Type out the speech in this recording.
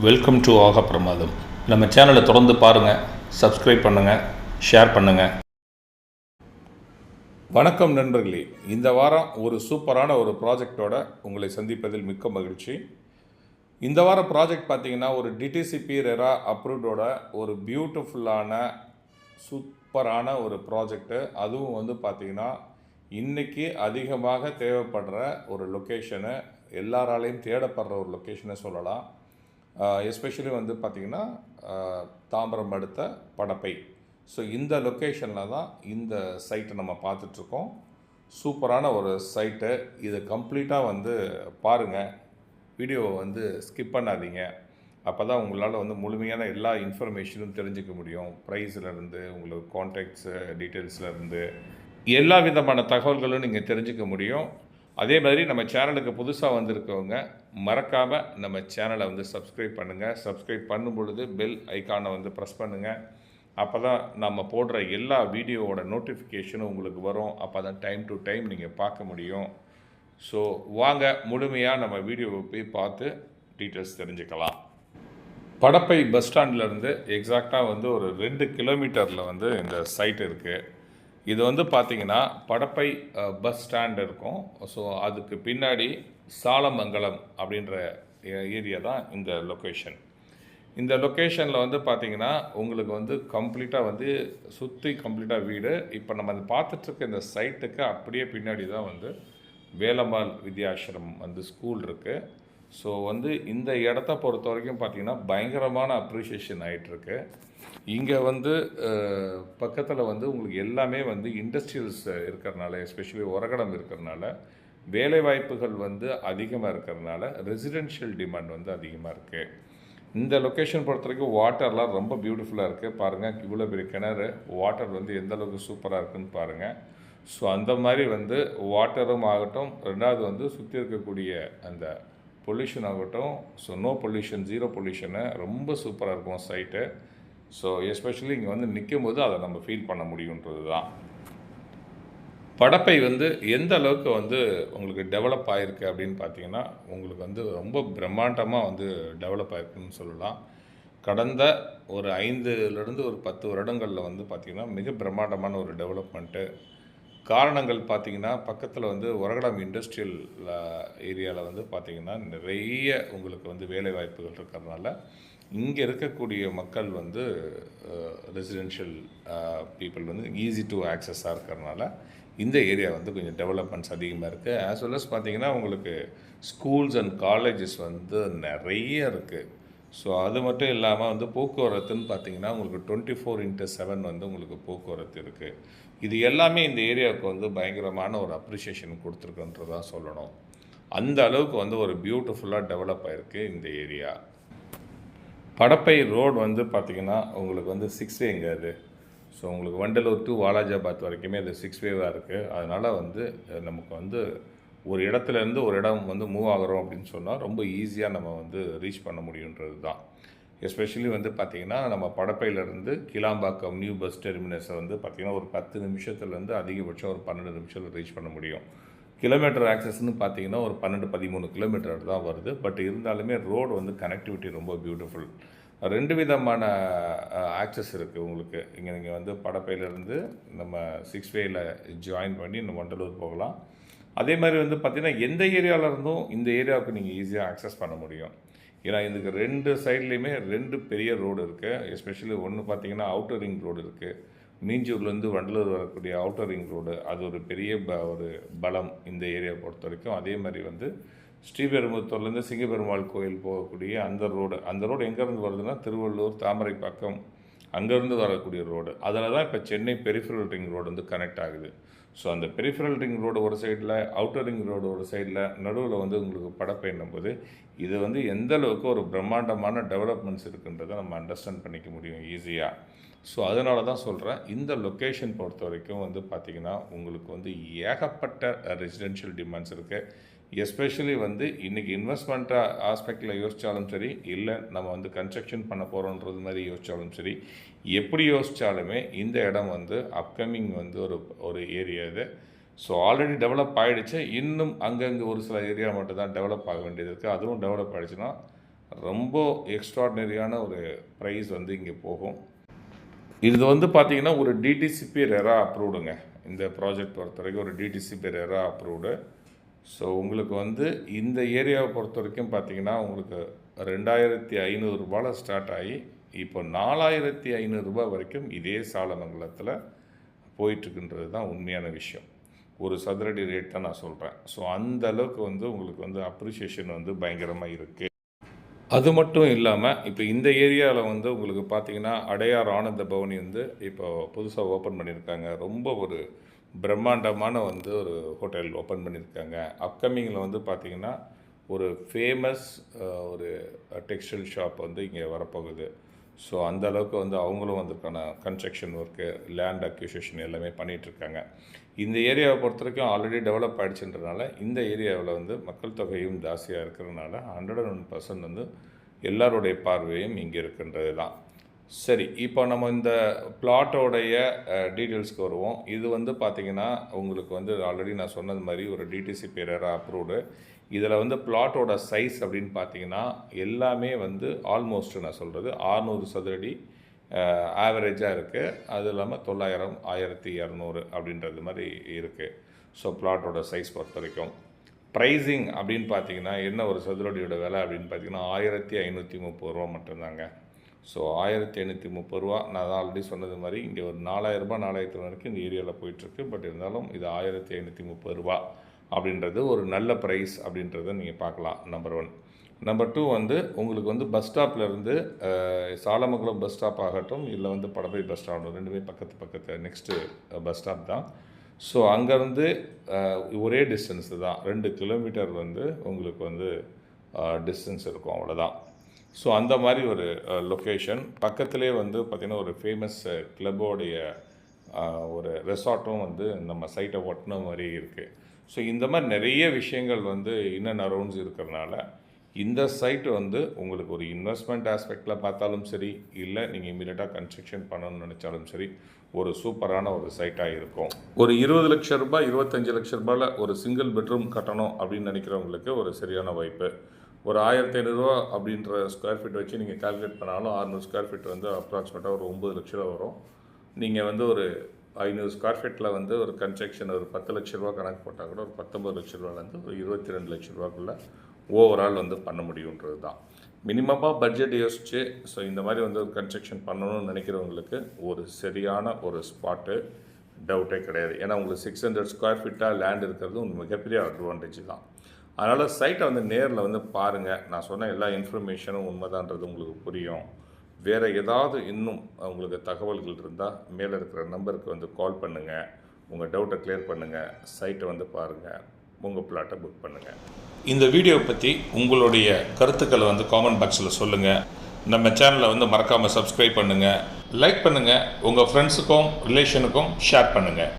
Welcome to ஆக பிரமாதம். நம்ம சேனலை தொடர்ந்து பாருங்கள், சப்ஸ்கிரைப் பண்ணுங்கள், ஷேர் பண்ணுங்கள். வணக்கம் நண்பர்களே, இந்த வாரம் ஒரு சூப்பரான ஒரு ப்ராஜெக்டோட உங்களை சந்திப்பதில் மிக்க மகிழ்ச்சி. இந்த வாரம் ப்ராஜெக்ட் பார்த்திங்கன்னா ஒரு டிடிசிபி ரெரா அப்ரூவ்டோட ஒரு பியூட்டிஃபுல்லான சூப்பரான ஒரு ப்ராஜெக்டு. அதுவும் பார்த்திங்கன்னா இன்றைக்கி அதிகமாக தேவைப்படுற ஒரு லொக்கேஷனு, எல்லாராலையும் தேடப்படுற ஒரு லொக்கேஷனை சொல்லலாம். எஸ்பெஷலி பார்த்திங்கன்னா தாம்பரம் அடுத்த படப்பை. ஸோ இந்த லொக்கேஷனில் தான் இந்த சைட்டை நம்ம பார்த்துட்ருக்கோம். சூப்பரான ஒரு சைட்டு. இது கம்ப்ளீட்டாக பாருங்கள், வீடியோவை ஸ்கிப் பண்ணாதீங்க. அப்போ தான் உங்களால் முழுமையான எல்லா இன்ஃபர்மேஷனும் தெரிஞ்சுக்க முடியும். ப்ரைஸ்லேருந்து உங்களுக்கு கான்டாக்ட்ஸு டீட்டெயில்ஸ்லேருந்து எல்லா விதமான தகவல்களும் நீங்கள் தெரிஞ்சுக்க முடியும். அதே மாதிரி நம்ம சேனலுக்கு புதுசாக வந்திருக்கவங்க மறக்காமல் நம்ம சேனலை சப்ஸ்கிரைப் பண்ணுங்கள். சப்ஸ்கிரைப் பண்ணும் பொழுது பெல் ஐக்கானை ப்ரெஸ் பண்ணுங்கள். அப்போ தான் நம்ம போடுற எல்லா வீடியோவோட நோட்டிஃபிகேஷனும் உங்களுக்கு வரும். அப்போ தான் டைம் டு டைம் நீங்கள் பார்க்க முடியும். ஸோ வாங்க முழுமையாக நம்ம வீடியோவை போய் பார்த்து டீட்டெயில்ஸ் தெரிஞ்சுக்கலாம். படப்பை பஸ் ஸ்டாண்ட்லேருந்து எக்ஸாக்டாக ஒரு 2 கிலோமீட்டரில் இந்த சைட் இருக்குது. இது பார்த்திங்கன்னா படப்பை பஸ் ஸ்டாண்ட் இருக்கும். ஸோ அதுக்கு பின்னாடி சாலமங்கலம் அப்படின்ற ஏரியா தான் இந்த லொக்கேஷன். இந்த லொக்கேஷனில் பார்த்திங்கன்னா உங்களுக்கு கம்ப்ளீட்டாக சுற்றி கம்ப்ளீட்டாக வீடு. இப்போ நம்ம பார்த்துட்ருக்க இந்த சைட்டுக்கு அப்படியே பின்னாடி தான் வேலம்மாள் வித்யாசிரமம் ஸ்கூல் இருக்குது. ஸோ இந்த இடத்த பொறுத்த வரைக்கும் பார்த்திங்கன்னா பயங்கரமான அப்ரிஷியேஷன் ஆகிட்டுருக்கு. இங்கே பக்கத்தில் உங்களுக்கு எல்லாமே இண்டஸ்ட்ரியல்ஸ் இருக்கிறனால, எஸ்பெஷலி உரகடம் இருக்கிறனால, வேலைவாய்ப்புகள் அதிகமாக இருக்கிறதுனால ரெசிடென்ஷியல் டிமாண்ட் அதிகமாக இருக்குது. இந்த லொக்கேஷன் பொறுத்த வரைக்கும் வாட்டர்லாம் ரொம்ப பியூட்டிஃபுல்லாக இருக்குது. பாருங்கள், இவ்வளோ பெரிய கிணறு, வாட்டர் எந்த அளவுக்கு சூப்பராக இருக்குதுன்னு பாருங்கள். ஸோ அந்த மாதிரி வாட்டரும் ஆகட்டும், ரெண்டாவது சுற்றி இருக்கக்கூடிய அந்த பொல்யூஷன் ஆகட்டும். ஸோ நோ பொல்யூஷன், ஜீரோ பொல்யூஷனு, ரொம்ப சூப்பராக இருக்கும் சைட்டு. ஸோ எஸ்பெஷலி இங்கே நிற்கும் போது அதை நம்ம ஃபீல் பண்ண முடியுன்றது தான். படப்பை எந்த அளவுக்கு உங்களுக்கு டெவலப் ஆகிருக்கு அப்படின்னு பார்த்தீங்கன்னா, உங்களுக்கு ரொம்ப பிரம்மாண்டமாக டெவலப் ஆகிருக்குன்னு சொல்லலாம். கடந்த ஒரு 5லேருந்து ஒரு 10 வருடங்களில் பார்த்திங்கன்னா மிக பிரம்மாண்டமான ஒரு டெவலப்மெண்ட்டு. காரணங்கள் பார்த்திங்கன்னா, பக்கத்தில் உரகடம் இண்டஸ்ட்ரியல் ஏரியாவில் பார்த்திங்கன்னா நிறைய உங்களுக்கு வேலைவாய்ப்புகள் இருக்கிறதுனால இங்கே இருக்கக்கூடிய மக்கள் ரெசிடென்ஷியல் பீப்புள் ஈஸி டு ஆக்சஸாக இருக்கிறதுனால இந்த ஏரியா கொஞ்சம் டெவலப்மெண்ட்ஸ் அதிகமாக இருக்குது. ஆஸ் வெல் அஸ் பார்த்திங்கன்னா உங்களுக்கு ஸ்கூல்ஸ் அண்ட் காலேஜஸ் நிறைய இருக்குது. ஸோ அது மட்டும் இல்லாமல் போக்குவரத்துன்னு பார்த்திங்கன்னா உங்களுக்கு 24/7 உங்களுக்கு போக்குவரத்து இருக்குது. இது எல்லாமே இந்த ஏரியாவுக்கு பயங்கரமான ஒரு அப்ரிஷியேஷன் கொடுத்துருக்குன்றதான் சொல்லணும். அந்த அளவுக்கு ஒரு பியூட்டிஃபுல்லாக டெவலப் ஆகிருக்கு இந்த ஏரியா. படப்பை ரோடு பார்த்திங்கன்னா உங்களுக்கு 6 வேங்க அது. ஸோ உங்களுக்கு வண்டலூர் டு வாலாஜாபாத் வரைக்குமே அது 6 வேவாக இருக்குது. அதனால் நமக்கு ஒரு இடத்துலேருந்து ஒரு இடம் மூவ் ஆகிறோம் அப்படின்னு சொன்னால் ரொம்ப ஈஸியாக நம்ம ரீச் பண்ண முடியுன்றது தான். எஸ்பெஷலி பார்த்திங்கன்னா நம்ம படப்பையிலேருந்து கிளாம்பாக்கம் நியூ பஸ் டெர்மினஸை பார்த்திங்கன்னா ஒரு 10 நிமிஷத்துலேருந்து அதிகபட்சம் ஒரு 12 நிமிஷத்தில் ரீச் பண்ண முடியும். கிலோமீட்டர் ஆக்சஸ்ன்னு பார்த்திங்கன்னா ஒரு 12-13 கிலோமீட்டர் தான் வருது. பட் இருந்தாலுமே ரோடு கனெக்டிவிட்டி ரொம்ப பியூட்டிஃபுல். 2 விதமான ஆக்சஸ் இருக்குது உங்களுக்கு. இங்கே நீங்கள் படப்பையிலேருந்து நம்ம 6 வேயில் ஜாயின் பண்ணி நம்ம வண்டலூர் போகலாம். அதே மாதிரி பார்த்திங்கன்னா எந்த ஏரியாவிலேருந்தும் இந்த ஏரியாவுக்கு நீங்கள் ஈஸியாக ஆக்சஸ் பண்ண முடியும். ஏன்னா இதுக்கு 2 சைட்லேயுமே 2 பெரிய ரோடு இருக்குது. எஸ்பெஷலி ஒன்று பார்த்திங்கன்னா அவுட்டர் ரிங் ரோடு இருக்குது. மீஞ்சூர்லேருந்து வண்டலூர் வரக்கூடிய அவுட்டர் ரிங் ரோடு, அது ஒரு பெரிய ஒரு பலம் இந்த ஏரியா பொறுத்த வரைக்கும். அதே மாதிரி ஸ்ரீபெரும்புத்தூர்லேருந்து சிங்கப்பெருமாள் கோயில் போகக்கூடிய அந்த ரோடு எங்கேருந்து வருதுன்னா திருவள்ளூர், தாமரைப்பாக்கம், அங்கேருந்து வரக்கூடிய ரோடு. அதில் தான் இப்போ Chennai peripheral ring road connect ஆகுது. ஸோ அந்த பெரிஃபரல் ரிங் ரோடு ஒரு சைடில், அவுட்டர் ரிங் ரோடு ஒரு சைடில், நடுவில் உங்களுக்கு படப்பைன்னும் போது இது எந்த அளவுக்கு ஒரு பிரம்மாண்டமான டெவலப்மெண்ட்ஸ் இருக்குன்றதை நம்ம அண்டர்ஸ்டாண்ட் பண்ணிக்க முடியும் ஈஸியாக. ஸோ அதனால தான் சொல்கிறேன், இந்த லொக்கேஷன் பொறுத்த வரைக்கும் பார்த்திங்கன்னா உங்களுக்கு ஏகப்பட்ட ரெசிடென்ஷியல் டிமாண்ட்ஸ் இருக்குது. எஸ்பெஷலி இன்றைக்கி இன்வெஸ்ட்மெண்ட் ஆஸ்பெக்டில் யோசித்தாலும் சரி, இல்லை நம்ம கன்ஸ்ட்ரக்ஷன் பண்ண போகிறோன்றது மாதிரி யோசித்தாலும் சரி, எப்படி யோசித்தாலுமே இந்த இடம் அப்கமிங் ஒரு ஏரியா இது. ஸோ ஆல்ரெடி டெவலப் ஆகிடுச்சு. இன்னும் அங்கங்கே ஒரு சில ஏரியா மட்டும் தான் டெவலப் ஆக வேண்டியது இருக்குது. அதுவும் டெவலப் ஆகிடுச்சுன்னா ரொம்ப எக்ஸ்ட்ராடினரியான ஒரு ப்ரைஸ் வந்து இங்கே போகும். இது வந்து பார்த்தீங்கன்னா ஒரு டிடிசிபி ரெரா அப்ரூவ்டுங்க. இந்த ப்ராஜெக்ட் பொறுத்த வரைக்கும் ஒரு டிடிசிபி ரெரா அப்ரூவ்டு. ஸோ உங்களுக்கு வந்து இந்த ஏரியாவை பொறுத்த வரைக்கும் பார்த்தீங்கன்னா உங்களுக்கு ரூ. 2500 ஸ்டார்ட் ஆகி இப்போ ரூ. 4500 வரைக்கும் இதே சாலமங்கலத்தில் போயிட்டுருக்குன்றது தான் உண்மையான விஷயம். ஒரு சதுரடி ரேட் தான் நான் சொல்கிறேன். ஸோ அந்த அளவுக்கு வந்து உங்களுக்கு வந்து அப்ரிஷியேஷன் வந்து பயங்கரமாக இருக்குது. அது மட்டும் இல்லாமல் இப்போ இந்த ஏரியாவில் வந்து உங்களுக்கு பார்த்தீங்கன்னா அடையார் ஆனந்த பவனி வந்து இப்போ புதுசாக ஓப்பன் பண்ணியிருக்காங்க. ரொம்ப ஒரு பிரம்மாண்டமான வந்து ஒரு ஹோட்டல் ஓப்பன் பண்ணியிருக்காங்க. அப்கமிங்கில் வந்து பார்த்திங்கன்னா ஒரு ஃபேமஸ் ஒரு டெக்ஸ்டைல் ஷாப் வந்து இங்கே வரப்போகுது. ஸோ அந்த அளவுக்கு வந்து அவங்களும் வந்திருக்கான கன்ஸ்ட்ரக்ஷன் ஒர்க்கு, லேண்ட் அக்யூசிஷன் எல்லாமே பண்ணிகிட்ருக்காங்க. இந்த ஏரியாவை பொறுத்த வரைக்கும் ஆல்ரெடி டெவலப் ஆகிடுச்சுன்றனால இந்த ஏரியாவில் வந்து மக்கள் தொகையும் ஜாஸ்தியாக இருக்கிறதுனால 101% வந்து எல்லாருடைய பார்வையும் இங்கே இருக்கின்றது தான். சரி, இப்போ நம்ம இந்த பிளாட்டோடைய டீட்டெயில்ஸ்க்கு வருவோம். இது வந்து பார்த்திங்கன்னா உங்களுக்கு வந்து ஆல்ரெடி நான் சொன்னது மாதிரி ஒரு டிடிசிபி ரெரா அப்ரூவ்டு. இதில் வந்து பிளாட்டோட சைஸ் அப்படின்னு பார்த்தீங்கன்னா எல்லாமே வந்து ஆல்மோஸ்ட் நான் சொல்கிறது 600 சதுரடி ஆவரேஜாக இருக்குது. அது இல்லாமல் 900, 1200 அப்படின்றது மாதிரி இருக்குது. ஸோ பிளாட்டோட சைஸ் பொறுத்த வரைக்கும் ப்ரைஸிங் அப்படின்னு பார்த்தீங்கன்னா என்ன ஒரு சதுரடியோட விலை அப்படின்னு பார்த்தீங்கன்னா ரூ. 1530 மட்டும்தாங்க. ஸோ ரூ. 1530 நான் தான் ஆல்ரெடி சொன்னது மாதிரி இங்கே ஒரு ரூ. 4000 வரைக்கும் இந்த ஏரியாவில் போயிட்டுருக்கு. பட் இருந்தாலும் இது ரூ. 1530 அப்படின்றது ஒரு நல்ல ப்ரைஸ் அப்படின்றத நீங்கள் பார்க்கலாம். நம்பர் 1. நம்பர் 2 வந்து உங்களுக்கு வந்து பஸ் ஸ்டாப்லேருந்து சாலமங்கலம் பஸ் ஸ்டாப் ஆகட்டும், இல்லை வந்து படப்பை பஸ் ஸ்டாப், ரெண்டுமே பக்கத்து நெக்ஸ்ட்டு பஸ் ஸ்டாப் தான். ஸோ அங்கேருந்து ஒரே டிஸ்டன்ஸு தான், 2 கிலோமீட்டர் வந்து உங்களுக்கு வந்து டிஸ்டன்ஸ் இருக்கும், அவ்வளோதான். ஸோ அந்த மாதிரி ஒரு லொக்கேஷன். பக்கத்துலேயே வந்து பார்த்திங்கன்னா ஒரு ஃபேமஸ் கிளப்போடைய ஒரு ரெசார்ட்டும் வந்து நம்ம சைட்டை ஒட்டின மாதிரி இருக்குது. ஸோ இந்த மாதிரி நிறைய விஷயங்கள் வந்து இன் அண்ட் அரவுண்ட்ஸ் இருக்கிறதுனால இந்த சைட்டு வந்து உங்களுக்கு ஒரு இன்வெஸ்ட்மெண்ட் ஆஸ்பெக்டில் பார்த்தாலும் சரி, இல்லை நீங்கள் இமீடியட்டாக கன்ஸ்ட்ரக்ஷன் பண்ணணும்னு நினச்சாலும் சரி, ஒரு சூப்பரான ஒரு சைட்டாக இருக்கும். ஒரு 20 லட்ச ரூபாய் 25 லட்ச ரூபாயில் ஒரு சிங்கிள் பெட்ரூம் கட்டணும் அப்படின்னு நினைக்கிறவங்களுக்கு ஒரு சரியான வாய்ப்பு. ஒரு 1500 அப்படின்ற ஸ்கொயர் ஃபீட் வச்சு நீங்கள் கால்குலேட் பண்ணாலும் 600 ஸ்கொயர் ஃபீட் வந்து அப்ராக்சிமேட்டாக ஒரு 9 லட்ச ரூபா வரும். நீங்கள் வந்து ஒரு 500 ஸ்கொயர் ஃபீட்டில் வந்து ஒரு கன்ஸ்ட்ரக்ஷன் ஒரு 10 லட்ச ரூபா கணக்கு போட்டால் கூட ஒரு 19 லட்ச ரூபாலேருந்து ஒரு 22 லட்ச ரூபாக்குள்ளே ஓவரால் வந்து பண்ண முடியுன்றது தான். மினிமமாக பட்ஜெட் யோசிச்சு ஸோ இந்த மாதிரி வந்து ஒரு கன்ஸ்ட்ரக்ஷன் பண்ணணும்னு நினைக்கிறவங்களுக்கு ஒரு சரியான ஒரு ஸ்பாட்டு, டவுட்டே கிடையாது. ஏன்னா உங்களுக்கு 600 ஸ்கொயர் ஃபீட்டாக லேண்ட் இருக்கிறது உங்களுக்கு மிகப்பெரிய அட்வான்டேஜ் தான். அதனால் சைட்டை வந்து நேரில் வந்து பாருங்கள். நான் சொன்ன எல்லா இன்ஃபர்மேஷனும் உண்மைதான்றது உங்களுக்கு புரியும். வேறு ஏதாவது இன்னும் உங்களுக்கு தகவல்கள் இருந்தால் மேலே இருக்கிற நம்பருக்கு வந்து கால் பண்ணுங்கள். உங்கள் டவுட்டை கிளியர் பண்ணுங்கள். சைட்டை வந்து பாருங்கள். உங்கள் பிளாட்டை புக் பண்ணுங்கள். இந்த வீடியோ பற்றி உங்களுடைய கருத்துக்களை வந்து காமெண்ட் பாக்ஸில் சொல்லுங்கள். நம்ம சேனலை வந்து மறக்காமல் சப்ஸ்கிரைப் பண்ணுங்கள், லைக் பண்ணுங்கள், உங்கள் ஃப்ரெண்ட்ஸுக்கும் ரிலேஷனுக்கும் ஷேர் பண்ணுங்கள்.